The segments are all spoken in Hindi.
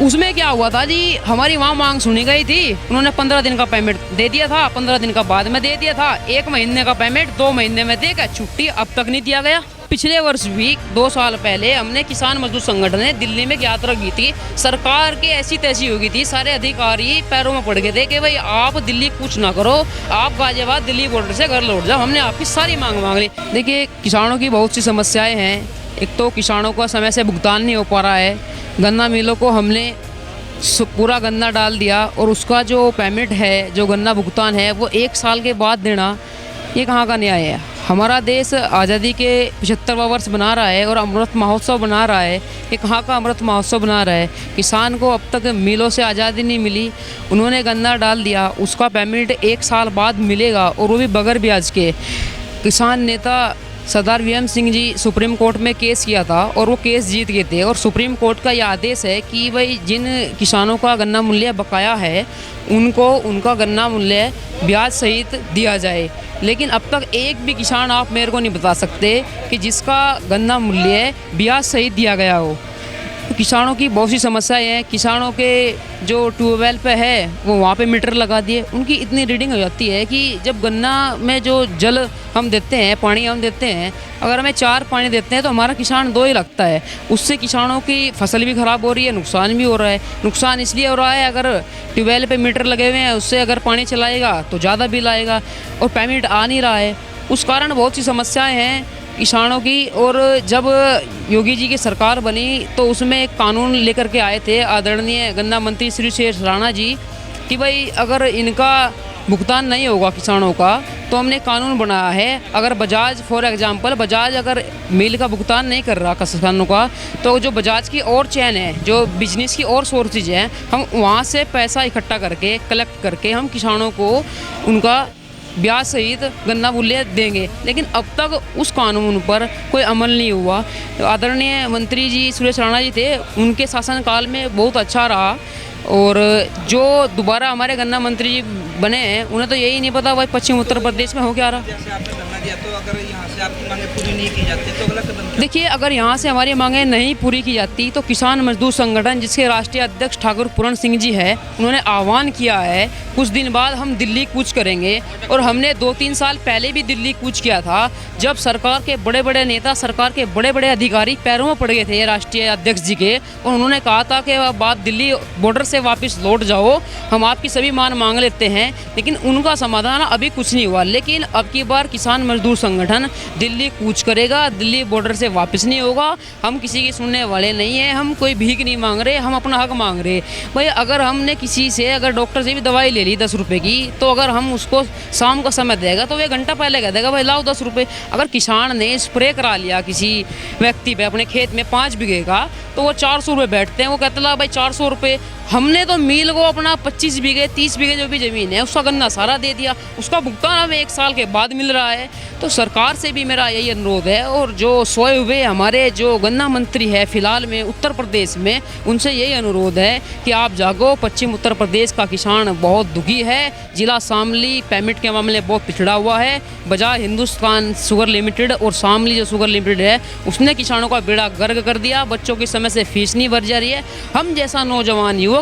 उसमें क्या हुआ था जी, हमारी वहाँ मांग सुनी गई थी, उन्होंने 15 दिन का पेमेंट दे दिया था, 15 दिन का बाद में दे दिया था, 1 महीने का पेमेंट 2 महीने में देकर छुट्टी अब तक नहीं दिया गया। पिछले वर्ष भी 2 साल पहले हमने किसान मजदूर संगठन ने दिल्ली में यात्रा की थी, सरकार की ऐसी तैसी हो गई थी, सारे अधिकारी पैरों में पड़ गए थे कि भाई आप दिल्ली कुछ ना करो, आप गाजियाबाद दिल्ली बॉर्डर से घर लौट जाओ, हमने आपकी सारी मांग ली। देखिए किसानों की बहुत सी समस्याएं हैं, एक तो किसानों का समय से भुगतान नहीं हो पा रहा है, गन्ना मिलों को हमने पूरा गन्ना डाल दिया और उसका जो पेमेंट है, जो गन्ना भुगतान है वो 1 साल के बाद देना, ये कहाँ का न्याय है। हमारा देश आज़ादी के 75वां वर्ष बना रहा है और अमृत महोत्सव बना रहा है, ये कहाँ का अमृत महोत्सव बना रहा है। किसान को अब तक मिलों से आज़ादी नहीं मिली, उन्होंने गन्ना डाल दिया, उसका पेमेंट 1 साल बाद मिलेगा और वो भी बगैर ब्याज के। किसान नेता सरदार VM Singh ji supreme court में केस किया था और वो केस जीत गए थे और सुप्रीम कोर्ट का यह आदेश है कि भाई जिन किसानों का गन्ना मूल्य बकाया है उनको उनका गन्ना मूल्य ब्याज सहित दिया जाए। लेकिन अब तक एक भी किसान आप मेरे को नहीं बता सकते कि जिसका गन्ना मूल्य ब्याज सहित दिया गया हो। किसानों की बहुत सी समस्याएं हैं, किसानों के जो ट्यूबवेल पे है वो वहाँ पे मीटर लगा दिए, उनकी इतनी रीडिंग हो जाती है कि जब गन्ना में जो जल हम देते हैं, पानी हम देते हैं, अगर हमें 4 पानी देते हैं तो हमारा किसान 2 ही लगता है, उससे किसानों की फसल भी ख़राब हो रही है, नुकसान भी हो रहा है। नुकसान इसलिए हो रहा है अगर ट्यूबवेल पे मीटर लगे हुए हैं, उससे अगर पानी चलाएगा तो ज़्यादा बिल आएगा और पेमेंट आ नहीं रहा है, उस कारण बहुत सी समस्याएँ हैं किसानों की। और जब योगी जी की सरकार बनी तो उसमें एक कानून लेकर के आए थे आदरणीय गन्ना मंत्री श्री सुरेश राणा जी कि भाई अगर इनका भुगतान नहीं होगा किसानों का तो हमने कानून बनाया है, अगर बजाज फॉर एग्जांपल बजाज अगर मिल का भुगतान नहीं कर रहा किसानों का तो जो बजाज की और चैन है, जो बिजनेस की और सोर्सेज हैं, हम वहाँ से पैसा इकट्ठा करके कलेक्ट करके हम किसानों को उनका ब्याज सहित गन्ना मूल्य देंगे। लेकिन अब तक उस कानून पर कोई अमल नहीं हुआ। आदरणीय मंत्री जी सुरेश राणा जी थे, उनके शासनकाल में बहुत अच्छा रहा और जो दोबारा हमारे गन्ना मंत्री जी बने हैं उन्हें तो यही नहीं पता भाई पश्चिम उत्तर प्रदेश में हो क्या रहा। जैसे आपने गन्ना दिया तो अगर यहाँ से आपकी मांगें पूरी नहीं की जाती तो अगला कदम क्या? देखिए अगर यहाँ से हमारी मांगें नहीं पूरी की जाती तो किसान मजदूर संगठन जिसके राष्ट्रीय अध्यक्ष ठाकुर पूरण सिंह जी है, उन्होंने आह्वान किया है कुछ दिन बाद हम दिल्ली कूच करेंगे। और हमने 2-3 साल पहले भी दिल्ली कूच किया था, जब सरकार के बड़े बड़े नेता, सरकार के बड़े बड़े अधिकारी पैरों में पड़ गए थे राष्ट्रीय अध्यक्ष जी के, और उन्होंने कहा था कि अब आप दिल्ली बॉर्डर से वापस लौट जाओ, हम आपकी सभी मांग लेते हैं। लेकिन उनका समाधान अभी कुछ नहीं हुआ। लेकिन अब की बार किसान मजदूर संगठन दिल्ली कूच करेगा, दिल्ली बॉर्डर से वापस नहीं होगा। हम किसी की सुनने वाले नहीं हैं, हम कोई भीख नहीं मांग रहे, हम अपना हक मांग रहे। भाई अगर हमने किसी से अगर डॉक्टर से भी दवाई ले ली 10 रुपये की, तो अगर हम उसको शाम का समय देगा तो 1 घंटा पहले कह देगा भाई लाओ 10 रुपये। अगर किसान ने स्प्रे करा लिया किसी व्यक्ति पे अपने खेत में 5 बीघे का, तो वो 400 रुपये बैठते हैं, वो कहते ला भाई 400 रुपये। हमने तो मिल को अपना 25 बीघे 30 बीघे जो भी ज़मीन है उसका गन्ना सारा दे दिया, उसका भुगतान हमें 1 साल के बाद मिल रहा है। तो सरकार से भी मेरा यही अनुरोध है, और जो सोए हुए हमारे जो गन्ना मंत्री है फिलहाल में उत्तर प्रदेश में, उनसे यही अनुरोध है कि आप जागो। पश्चिम उत्तर प्रदेश का किसान बहुत दुखी है, जिला शामली पेमेंट के मामले बहुत पिछड़ा हुआ है। बजाज हिंदुस्तान शुगर लिमिटेड और शामली जो शुगर लिमिटेड है उसने किसानों का बेड़ा गर्क कर दिया, बच्चों की समय से फीस नहीं भर जा रही है। हम जैसा नौजवान युवक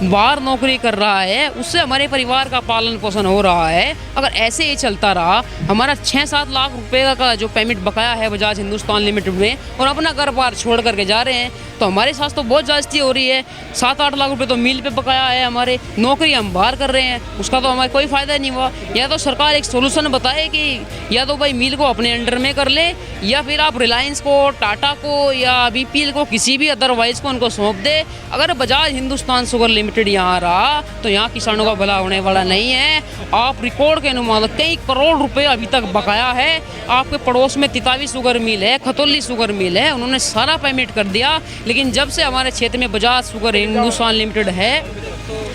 बाहर नौकरी कर रहा है, उससे हमारे परिवार का पालन पोषण हो रहा है। अगर ऐसे ही चलता रहा, हमारा 6-7 लाख रुपए का जो पेमेंट बकाया है बजाज हिंदुस्तान लिमिटेड में, और अपना घर बार छोड़ करके जा रहे हैं, तो हमारे साथ तो बहुत जास्ती हो रही है। 7-8 लाख रुपए तो मिल पे बकाया है, हमारे नौकरी हम बाहर कर रहे हैं, उसका तो हमें कोई फ़ायदा नहीं हुआ। या तो सरकार एक सोल्यूशन बताए कि या तो भाई मिल को अपने अंडर में कर ले, या फिर आप रिलायंस को, टाटा को या बीपीएल को, किसी भी अदरवाइज को उनको सौंप दे। अगर बजाज हिंदुस्तान शुगर लिमिटेड यहाँ रहा तो यहाँ किसानों का भला होने वाला नहीं है। आप रिकॉर्ड के अनुमान कई करोड़ रुपए अभी तक बकाया है। आपके पड़ोस में तितावी शुगर मिल है, खतौली शुगर मिल है, उन्होंने सारा पेमेंट कर दिया। लेकिन जब से हमारे क्षेत्र में बजाज शुगर हिंदुस्तान लिमिटेड है,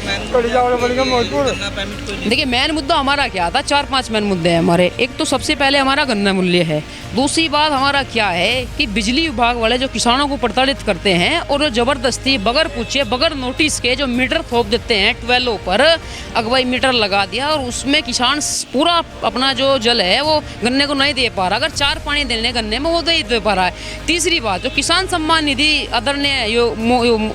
पेमेंट कोई नहीं। देखिए मेन मुद्दा हमारा क्या था, 4-5 मेन मुद्दे हैं हमारे। एक तो सबसे पहले हमारा गन्ना मूल्य है। दूसरी बात हमारा क्या है कि बिजली विभाग वाले जो किसानों को प्रताड़ित करते हैं और जो ज़बरदस्ती बगैर पूछे बगैर नोटिस के जो मीटर थोप देते हैं ट्वेल्व पर, अगवाई मीटर लगा दिया और उसमें किसान पूरा अपना जो जल है वो गन्ने को नहीं दे पा रहा। अगर 4 पानी देने गन्ने में वो नहीं दे पा रहा है। तीसरी बात, जो किसान सम्मान निधि आदरणीय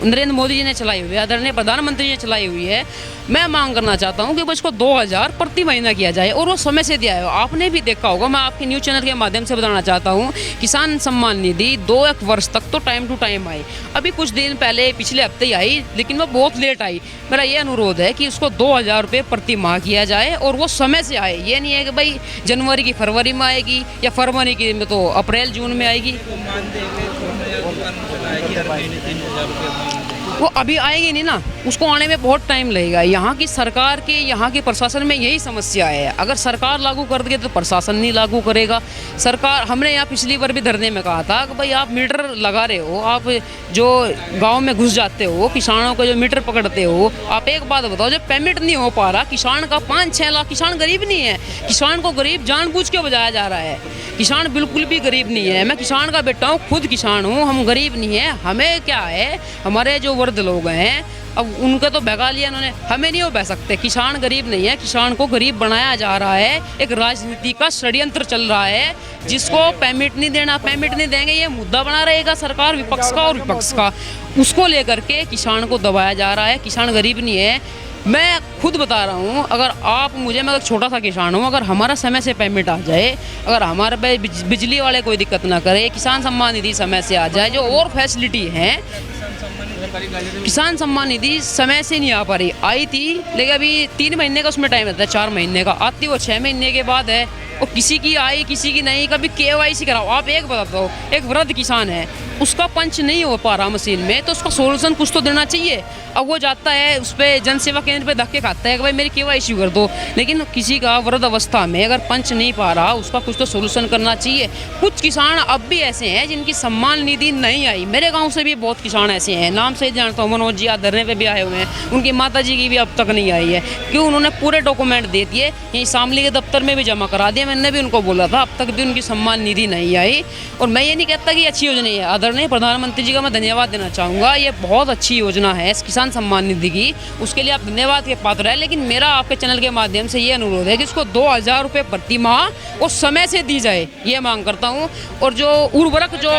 नरेंद्र मोदी जी ने चलाई हुई है, आदरणीय प्रधानमंत्री ने चलाई हुई है, मैं मांग करना चाहता हूं कि बस इसको 2000 प्रति महीना किया जाए और वो समय से दिया है। आपने भी देखा होगा, मैं आपके न्यूज़ चैनल के माध्यम से बताना चाहता हूं, किसान सम्मान निधि 2-1 वर्ष तक तो टाइम टू टाइम आई। अभी कुछ दिन पहले पिछले हफ्ते ही आई, लेकिन वो बहुत लेट आई। मेरा ये अनुरोध है कि उसको 2000 रुपये प्रति माह किया जाए और वो समय से आए। ये नहीं है कि भाई जनवरी की फरवरी में आएगी या फरवरी की में तो अप्रैल जून में आएगी। वो अभी आएगी नहीं ना, उसको आने में बहुत टाइम लगेगा। यहाँ की सरकार की, यहाँ के प्रशासन में यही समस्या है। अगर सरकार लागू कर देगी तो प्रशासन नहीं लागू करेगा। सरकार, हमने यहाँ पिछली बार भी धरने में कहा था कि भाई आप मीटर लगा रहे हो, आप जो गांव में घुस जाते हो, किसानों को जो मीटर पकड़ते हो, आप एक बात बताओ, जब पेमेंट नहीं हो पा रहा किसान का 5-6 लाख, किसान गरीब नहीं है। किसान को गरीब जानबूझ के बजाया जा रहा है। किसान बिल्कुल भी गरीब नहीं है। मैं किसान का बेटा हूँ, खुद किसान हूँ, हम गरीब नहीं है। हमें क्या है, हमारे जो वृद्ध लोग हैं अब उनका तो भगा लिया इन्होंने, हमें नहीं हो बह सकते। किसान गरीब नहीं है, किसान को गरीब बनाया जा रहा है। एक राजनीति का षड्यंत्र चल रहा है, जिसको पेमेंट नहीं देना, पेमेंट नहीं देंगे, ये मुद्दा बना रहेगा सरकार, विपक्ष का और विपक्ष का। उसको लेकर के किसान को दबाया जा रहा है। किसान गरीब नहीं है। मैं खुद बता रहा हूँ, अगर आप मुझे, मैं एक छोटा सा किसान हूँ, अगर हमारा समय से पेमेंट आ जाए, अगर हमारे पे बिजली वाले कोई दिक्कत ना करे, किसान सम्मान निधि समय से आ जाए, जो और फैसिलिटी हैं। किसान सम्मान निधि समय से नहीं आ पा रही, आई थी लेकिन अभी 3 महीने का उसमें टाइम रहता है, 4 महीने का आती, वो 6 महीने के बाद है। और किसी की आई किसी की नहीं, कभी KYC कराओ। आप एक बता दो, एक वृद्ध किसान है, उसका पंच नहीं हो पा रहा मशीन में, तो उसका सोल्यूशन कुछ तो देना चाहिए। अब वो जाता है उस पर जन सेवा केंद्र पे धक्के खाता है कि भाई मेरी KYC कर दो, लेकिन किसी का वृद्ध अवस्था में अगर पंच नहीं पा रहा, उसका कुछ तो सोल्यूशन करना चाहिए। कुछ किसान अब भी ऐसे हैं जिनकी सम्मान निधि नहीं आई। मेरे गाँव से भी बहुत किसान ऐसे हैं, नाम से जानता हूँ, मनोज जी धरने पे भी आए हुए हैं, उनकी माता जी की भी अब तक नहीं आई है। क्यों? उन्होंने पूरे डॉक्यूमेंट दे दिए, यहीं शामली के दफ्तर में भी जमा करा दिया। मैंने भी उनको बोला था, अब तक भी उनकी सम्मान निधि नहीं आई। और मैं ये नहीं कहता कि अच्छी योजना है, आदरणीय प्रधानमंत्री जी का मैं धन्यवाद देना चाहूँगा, ये बहुत अच्छी योजना है किसान सम्मान निधि की, उसके लिए आप धन्यवाद के पात्र है। लेकिन मेरा आपके चैनल के माध्यम से ये अनुरोध है कि इसको 2000 रुपये प्रति माह और समय से दी जाए, ये मांग करता हूँ। और जो उर्वरक, जो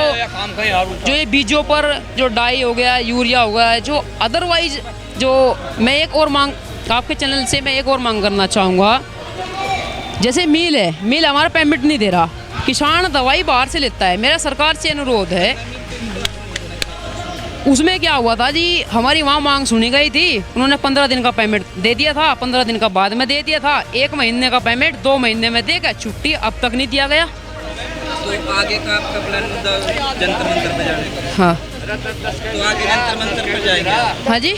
ये बीजों पर जो डाई हो गया, यूरिया हो गया, जो अदरवाइज जो मैं एक और मांग आपके चैनल से मैं एक और मांग करना चाहूँगा, जैसे मिल है, मिल हमारा पेमेंट नहीं दे रहा, किसान दवाई बाहर से लेता है। मेरा सरकार से अनुरोध है, उसमें क्या हुआ था जी, हमारी वहाँ मांग सुनी गई थी, उन्होंने 15 दिन का पेमेंट दे दिया था, 15 दिन का बाद में दे दिया था, 1 महीने का पेमेंट 2 महीने में देगा, छुट्टी अब तक नहीं दिया गया। तो आगे का आपका प्लान जंतर मंतर पे जाने का? हाँ, तो आगे जंतर मंतर पे जाएंगे? हाँ जी,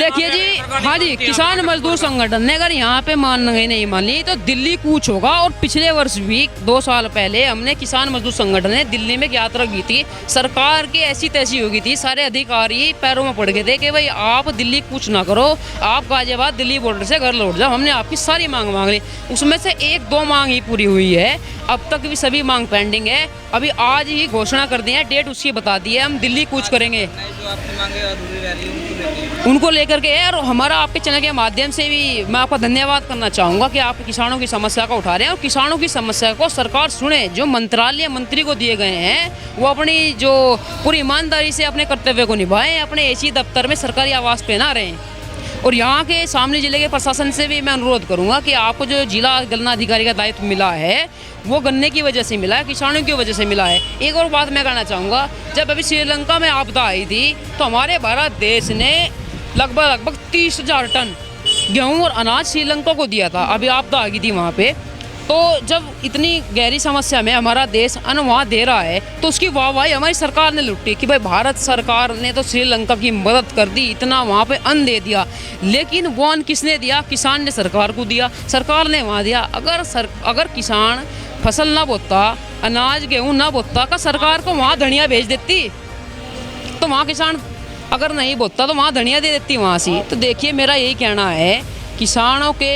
देखिए जी, हाँ जी, किसान मजदूर संगठन ने अगर यहाँ पे नहीं मान ली तो दिल्ली कूच होगा। और पिछले वर्ष भी 2 साल पहले हमने किसान मजदूर संगठन ने दिल्ली में यात्रा की थी, सरकार की ऐसी तैसी हो गई थी, सारे अधिकारी पैरों में पड़ गए थे कि भाई आप दिल्ली कूच ना करो, आप गाजियाबाद दिल्ली बॉर्डर से घर लौट जाओ। हमने आपकी सारी मांग ली, उसमें से 1-2 मांग ही पूरी हुई है, अब तक भी सभी मांग पेंडिंग है। अभी आज ही घोषणा कर दी है, डेट उसकी बता दी है, हम दिल्ली कूच करेंगे। जो आपकी मांगे अधूरी रह रही है उनको लेकर के है। और हमारा आपके चैनल के माध्यम से भी मैं आपका धन्यवाद करना चाहूँगा कि आप किसानों की समस्या को उठा रहे हैं और किसानों की समस्या को सरकार सुने। जो मंत्रालय मंत्री को दिए गए हैं वो अपनी जो पूरी ईमानदारी से अपने कर्तव्य को निभाएं, अपने ऐसी दफ्तर में सरकारी आवास पे ना रहें। और यहाँ के शामली जिले के प्रशासन से भी मैं अनुरोध करूँगा कि आपको जो जिला गन्ना अधिकारी का दायित्व मिला है वो गन्ने की वजह से मिला है, किसानों की वजह से मिला है। एक और बात मैं कहना चाहूँगा, जब अभी श्रीलंका में आपदा आई थी तो हमारे भारत देश ने लगभग 30,000 टन गेहूँ और अनाज श्रीलंका को दिया था। अभी आपदा आ गई थी वहाँ पे, तो जब इतनी गहरी समस्या में हमारा देश अन्न वहाँ दे रहा है तो उसकी वाहवाही हमारी सरकार ने लुटी कि भाई भारत सरकार ने तो श्रीलंका की मदद कर दी, इतना वहाँ पे अन्न दे दिया। लेकिन वो अन्न किसने दिया? किसान ने सरकार को दिया, सरकार ने वहाँ दिया। अगर किसान फसल ना बोता, अनाज गेहूँ ना बोता का सरकार को वहाँ धनिया भेज देती तो वहाँ किसान अगर नहीं बोलता तो वहाँ धनिया दे देती वहाँ से। तो देखिए मेरा यही कहना है, किसानों के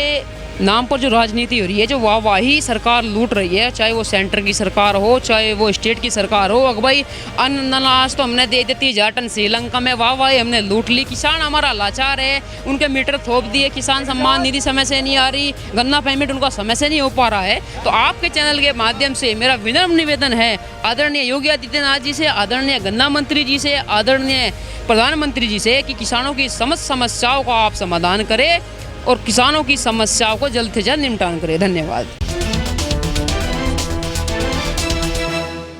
नाम पर जो राजनीति हो रही है, जो वाहवाही सरकार लूट रही है, चाहे वो सेंटर की सरकार हो चाहे वो स्टेट की सरकार हो, अगर भाई अनाज तो हमने दे दी 30,000 टन श्रीलंका में, वाहवाही हमने लूट ली, किसान हमारा लाचार है, उनके मीटर थोप दिए, किसान सम्मान निधि समय से नहीं आ रही, गन्ना पेमेंट उनका समय से नहीं हो पा रहा है। तो आपके चैनल के माध्यम से मेरा विनम्र निवेदन है आदरणीय योगी आदित्यनाथ जी से, आदरणीय गन्ना मंत्री जी से, आदरणीय प्रधानमंत्री जी से कि किसानों की समस्त समस्याओं का आप समाधान करें और किसानों की समस्याओं को जल्द से जल्द निपटान करें। धन्यवाद।